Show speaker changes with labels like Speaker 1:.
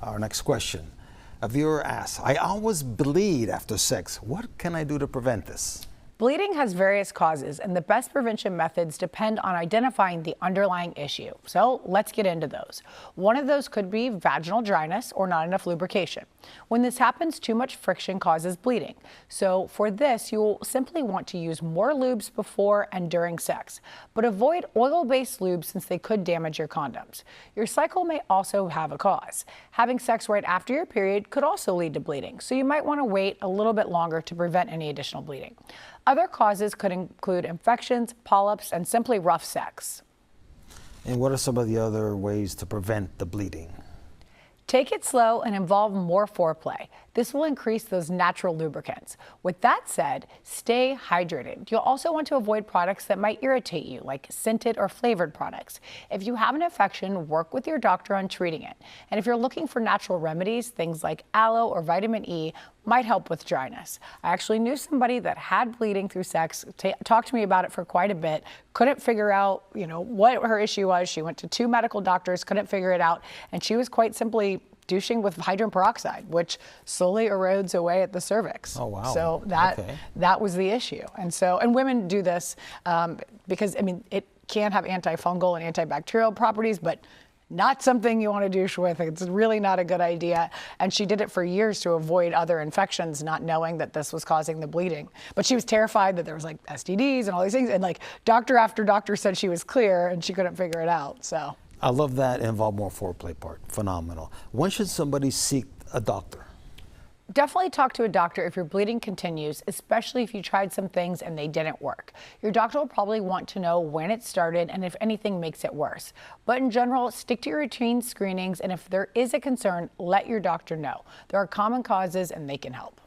Speaker 1: Our next question. A viewer asks, I always bleed after sex. What can I do to prevent this?
Speaker 2: Bleeding has various causes, and the best prevention methods depend on identifying the underlying issue. So let's get into those. One of those could be vaginal dryness or not enough lubrication. When this happens, too much friction causes bleeding. So for this, you'll simply want to use more lubes before and during sex, but avoid oil-based lubes since they could damage your condoms. Your cycle may also have a cause. Having sex right after your period could also lead to bleeding, so you might want to wait a little bit longer to prevent any additional bleeding. Other causes could include infections, polyps, and simply rough sex.
Speaker 1: And what are some of the other ways to prevent the bleeding?
Speaker 2: Take it slow and involve more foreplay. This will increase those natural lubricants. With that said, stay hydrated. You'll also want to avoid products that might irritate you, like scented or flavored products. If you have an infection, work with your doctor on treating it. And if you're looking for natural remedies, things like aloe or vitamin E might help with dryness. I actually knew somebody that had bleeding through sex, talked to me about it for quite a bit, couldn't figure out, what her issue was. She went to 2 medical doctors, couldn't figure it out, and she was quite simply douching with hydrogen peroxide, which slowly erodes away at the cervix.
Speaker 1: Oh, wow.
Speaker 2: So that was the issue. And women do this because, it can have antifungal and antibacterial properties, but not something you want to douche with. It's really not a good idea. And she did it for years to avoid other infections, not knowing that this was causing the bleeding. But she was terrified that there was STDs and all these things. And doctor after doctor said she was clear and she couldn't figure it out. So
Speaker 1: I love that involve more foreplay part. Phenomenal. When should somebody seek a doctor?
Speaker 2: Definitely talk to a doctor if your bleeding continues, especially if you tried some things and they didn't work. Your doctor will probably want to know when it started and if anything makes it worse. But in general, stick to your routine screenings, and if there is a concern, let your doctor know. There are common causes and they can help.